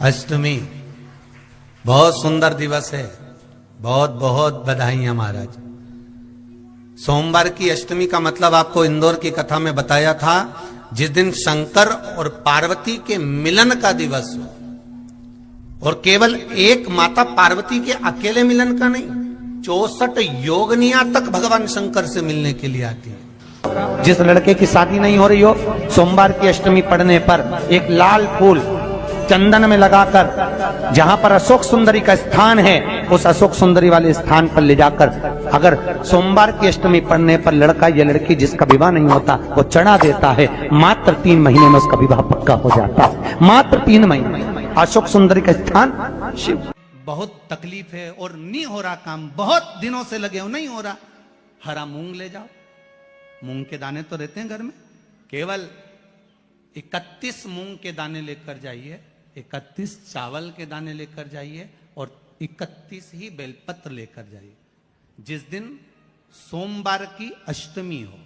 अष्टमी बहुत सुंदर दिवस है। बहुत बहुत बधाइयां महाराज। सोमवार की अष्टमी का मतलब आपको इंदौर की कथा में बताया था, जिस दिन शंकर और पार्वती के मिलन का दिवस हो। और केवल एक माता पार्वती के अकेले मिलन का नहीं, 64 योगनिया तक भगवान शंकर से मिलने के लिए आती है। जिस लड़के की शादी नहीं हो रही हो, सोमवार की अष्टमी पड़ने पर एक लाल फूल चंदन में लगाकर, जहां पर अशोक सुंदरी का स्थान है, उस अशोक सुंदरी वाले स्थान पर ले जाकर, अगर सोमवार की अष्टमी पड़ने पर लड़का या लड़की जिसका विवाह नहीं होता वो चढ़ा देता है, मात्र 3 महीने में उसका विवाह पक्का हो जाता है। मात्र 3 महीने। अशोक सुंदरी का स्थान शिव। बहुत तकलीफ है और नहीं हो रहा काम, बहुत दिनों से लगे हो, नहीं हो रहा। हरा मूंग ले जाओ। मूंग के दाने तो रहते हैं घर में, केवल 31 मूंग के दाने लेकर जाइए, 31 चावल के दाने लेकर जाइए और 31 ही बेलपत्र लेकर जाइए। जिस दिन सोमवार की अष्टमी हो,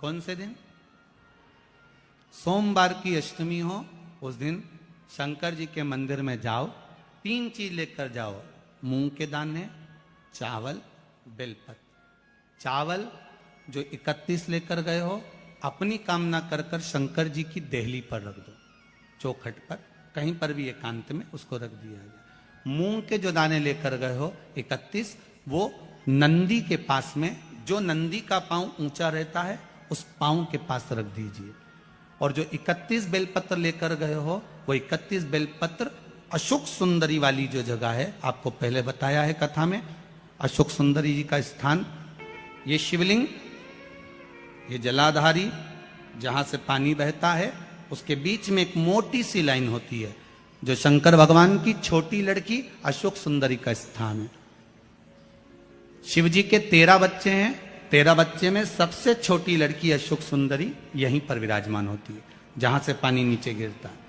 कौन से दिन? सोमवार की अष्टमी हो, उस दिन शंकर जी के मंदिर में जाओ, 3 चीज लेकर जाओ, मूंग के दाने, चावल, बेलपत्र। चावल जो 31 लेकर गए हो, अपनी कामना कर कर शंकर जी की देहली पर रख दो, चौखट पर, कहीं पर भी एकांत में उसको रख दिया गया। मूंग के जो दाने लेकर गए हो 31, वो नंदी के पास में, जो नंदी का पांव ऊंचा रहता है उस पांव के पास रख दीजिए। और जो 31 बेलपत्र लेकर गए हो, वो 31 बेलपत्र अशोक सुंदरी वाली जो जगह है, आपको पहले बताया है कथा में, अशोक सुंदरी जी का स्थान, ये शिवलिंग, ये जलाधारी जहां से पानी बहता है, उसके बीच में एक मोटी सी लाइन होती है, जो शंकर भगवान की छोटी लड़की अशोक सुंदरी का स्थान है। शिव जी के 13 बच्चे हैं, 13 बच्चे में सबसे छोटी लड़की अशोक सुंदरी यहीं पर विराजमान होती है, जहां से पानी नीचे गिरता है।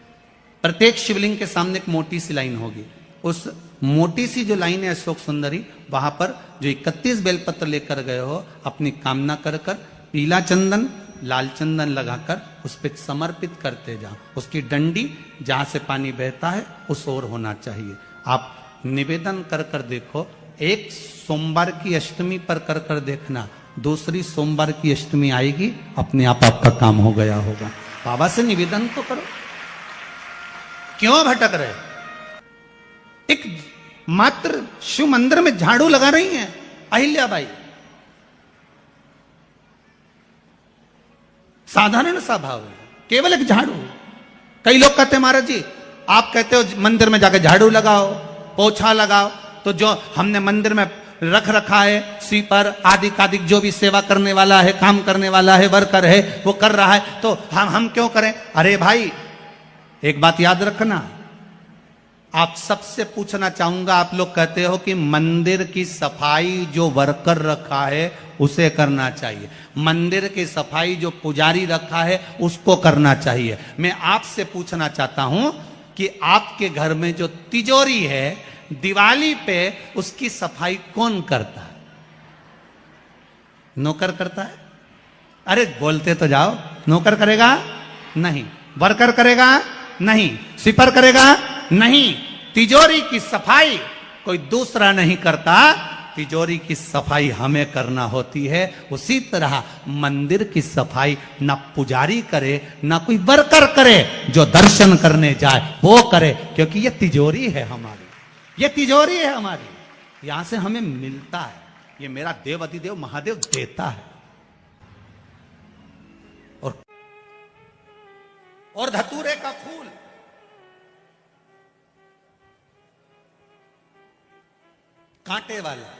प्रत्येक शिवलिंग के सामने एक मोटी सी लाइन होगी, उस मोटी सी जो लाइन है अशोक सुंदरी, वहां पर जो 31 बेलपत्र लेकर गए हो, अपनी कामना कर कर पीला चंदन, लाल चंदन लगाकर उस पर समर्पित करते जाओ। उसकी डंडी जहां से पानी बहता है उस ओर होना चाहिए। आप निवेदन कर कर देखो, एक सोमवार की अष्टमी पर कर कर देखना, दूसरी सोमवार की अष्टमी आएगी, अपने आप आपका काम हो गया होगा। बाबा से निवेदन तो करो, क्यों भटक रहे? एक मात्र शिव मंदिर में झाड़ू लगा रही हैं अहिल्याबाई, साधारण सा भाव है, केवल एक झाड़ू। कई लोग कहते हैं महाराज जी, आप कहते हो मंदिर में जाकर झाड़ू लगाओ, पोछा लगाओ, तो जो हमने मंदिर में रख रखा है, स्वीपर आदि कादिक जो भी सेवा करने वाला है, काम करने वाला है, वर्कर है, वो कर रहा है, तो हम क्यों करें? अरे भाई, एक बात याद रखना, आप सबसे पूछना चाहूंगा, आप लोग कहते हो कि मंदिर की सफाई जो वर्कर रखा है उसे करना चाहिए, मंदिर की सफाई जो पुजारी रखा है उसको करना चाहिए। मैं आपसे पूछना चाहता हूं कि आपके घर में जो तिजोरी है, दिवाली पे उसकी सफाई कौन करता है? नौकर करता है? अरे बोलते तो जाओ। नौकर करेगा? नहीं। वर्कर करेगा? नहीं। स्वीपर करेगा? नहीं। तिजोरी की सफाई कोई दूसरा नहीं करता, तिजोरी की सफाई हमें करना होती है। उसी तरह मंदिर की सफाई ना पुजारी करे, ना कोई वर्कर करे, जो दर्शन करने जाए वो करे, क्योंकि ये तिजोरी है हमारी, ये तिजोरी है हमारी, यहां से हमें मिलता है, ये मेरा देव अधिदेव महादेव देता है। और धतूरे का फूल, कांटे वाला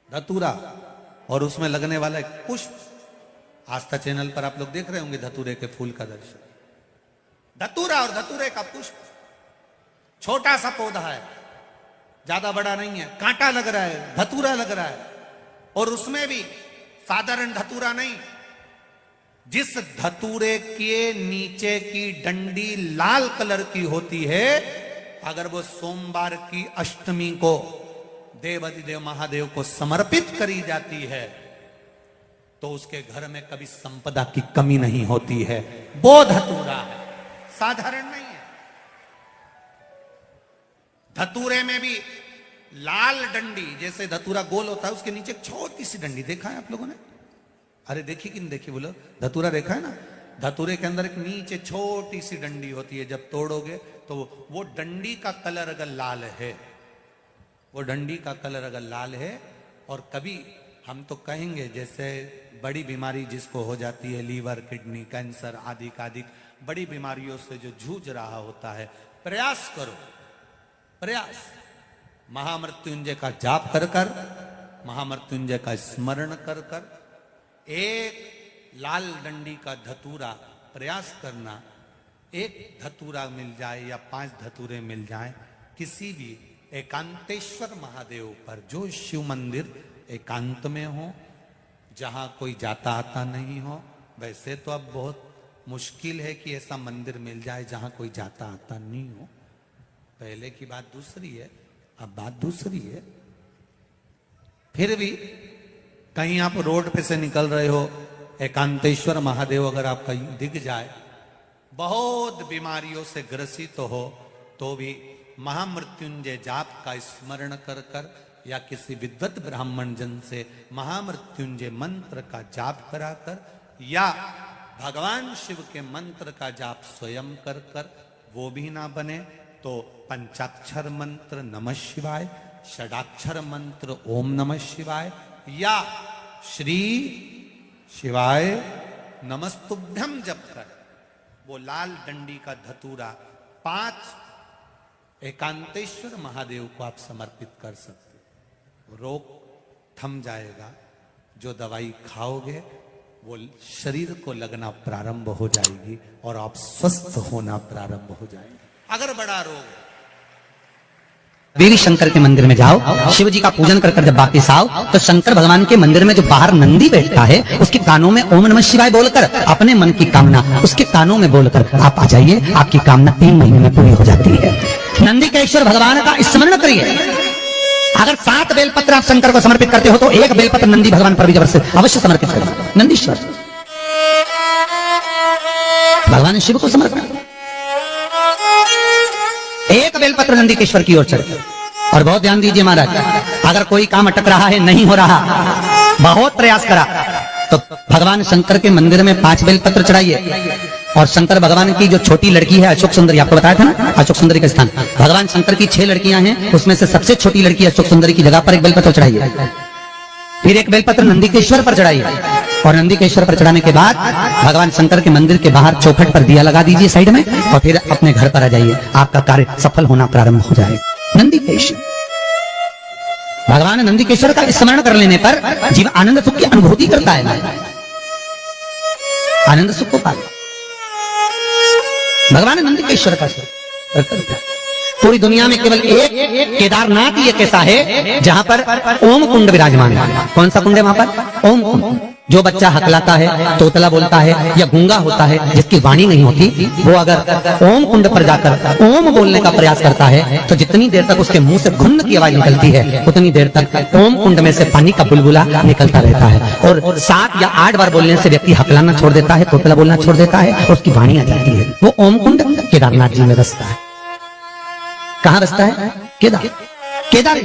धतूरा, और उसमें लगने वाला एक पुष्प। आस्था चैनल पर आप लोग देख रहे होंगे धतूरे के फूल का दर्शन। धतूरा और धतूरे का पुष्प, छोटा सा पौधा है, ज्यादा बड़ा नहीं है, कांटा लग रहा है, धतूरा लग रहा है, और उसमें भी साधारण धतूरा नहीं, जिस धतूरे के नीचे की डंडी लाल कलर की होती है, अगर वो सोमवार की अष्टमी को देव अधिदेव महादेव को समर्पित करी जाती है, तो उसके घर में कभी संपदा की कमी नहीं होती है। वो धतूरा है, साधारण नहीं है। धतूरे में भी लाल डंडी, जैसे धतूरा गोल होता है उसके नीचे एक छोटी सी डंडी, देखा है आप लोगों ने? अरे देखी कि नहीं देखी बोलो? धतूरा देखा है ना? धतूरे के अंदर एक नीचे छोटी सी डंडी होती है, जब तोड़ोगे तो वो डंडी का कलर अगर लाल है, वो डंडी का कलर अगर लाल है, और कभी हम तो कहेंगे जैसे बड़ी बीमारी जिसको हो जाती है, लीवर, किडनी, कैंसर आदि आदि बड़ी बीमारियों से जो जूझ रहा होता है, प्रयास करो, प्रयास महामृत्युंजय का जाप कर कर, महामृत्युंजय का स्मरण कर कर, एक लाल डंडी का धतूरा प्रयास करना, एक धतूरा मिल जाए या 5 धतूरे मिल जाए किसी भी एकांतेश्वर महादेव पर, जो शिव मंदिर एकांत में हो, जहां कोई जाता आता नहीं हो। वैसे तो अब बहुत मुश्किल है कि ऐसा मंदिर मिल जाए जहां कोई जाता आता नहीं हो, पहले की बात दूसरी है, अब बात दूसरी है। फिर भी कहीं आप रोड पे से निकल रहे हो, एकांतेश्वर महादेव अगर आपका दिख जाए, बहुत बीमारियों से ग्रसित हो, तो भी महामृत्युंजय जाप का स्मरण कर कर या किसी विद्वत ब्राह्मण जन से महामृत्युंजय मंत्र का जाप कराकर, या भगवान शिव के मंत्र का जाप स्वयं कर कर, वो भी ना बने तो पंचाक्षर मंत्र नमः शिवाय, षडाक्षर मंत्र ओम नमः शिवाय, या श्री शिवाय नमस्तुभ्यम जप कर वो लाल डंडी का धतूरा 5 एकांतेश्वर महादेव को आप समर्पित कर सकते हो। रोग थम जाएगा, जो दवाई खाओगे वो शरीर को लगना प्रारंभ हो जाएगी और आप स्वस्थ होना प्रारंभ हो जाएंगे। अगर बड़ा रोग है, देवी शंकर के मंदिर में जाओ, शिव जी का पूजन कर जब वापिस आओ तो शंकर भगवान के मंदिर में जो बाहर नंदी बैठता है उसके कानों में ओम नमः शिवाय बोलकर अपने मन की कामना उसके कानों में बोलकर आप आ जाइए, आपकी कामना 3 महीने में पूरी हो जाती है। नंदी के ईश्वर भगवान का स्मरण करिए। अगर 7 बेलपत्र आप शंकर को समर्पित करते हो तो 1 बेलपत्र नंदी भगवान पर भी अवश्य समर्पित करें। नंदीश्वर भगवान शिव को समर्पित, 1 बेलपत्र नंदीकेश्वर की ओर चढ़े। और बहुत ध्यान दीजिए महाराज, अगर कोई काम अटक रहा है, नहीं हो रहा, बहुत प्रयास करा, तो भगवान शंकर के मंदिर में 5 बेलपत्र चढ़ाइए। और शंकर भगवान की जो छोटी लड़की है अशोक सुंदरी, आपको बताया था ना अशोक सुंदरी का स्थान, भगवान शंकर की 6 लड़कियां हैं, उसमें से सबसे छोटी लड़की अशोक सुंदरी की जगह पर 1 बेलपत्र चढ़ाइए। फिर 1 बेलपत्र नंदीकेश्वर पर चढ़ाइए। और नंदीकेश्वर पर चढ़ाने के बाद भगवान शंकर के मंदिर के बाहर चौखट पर दिया लगा दीजिए साइड में, और फिर अपने घर पर आ जाइए, आपका कार्य सफल होना प्रारंभ हो जाएगा। नंदीकेश्वर भगवान नंदीकेश्वर का स्मरण कर लेने पर जीव आनंद सुख की अनुभूति करता है, आनंद सुख को पाता। भगवान नंदीकेश्वर का पूरी दुनिया में केवल एक केदारनाथ ही एक ऐसा है जहां पर ओम कुंड विराजमान है। कौन सा कुंड है वहां पर? ओम कुंड। जो बच्चा हकलाता है, तोतला बोलता है या गूंगा होता है, जिसकी वाणी नहीं होती, वो अगर ओम कुंड पर जाकर ओम बोलने का प्रयास करता है तो जितनी देर तक उसके मुंह से घुन्न की आवाज निकलती है उतनी देर तक ओम कुंड में से पानी का बुलबुला निकलता रहता है। और 7 या 8 बार बोलने से व्यक्ति हकलाना छोड़ देता है, तोतला बोलना छोड़ देता है और उसकी वाणी आ जाती है। वो ओम कुंड केदारनाथ जी में बसता है। कहाँ बसता है? केदार।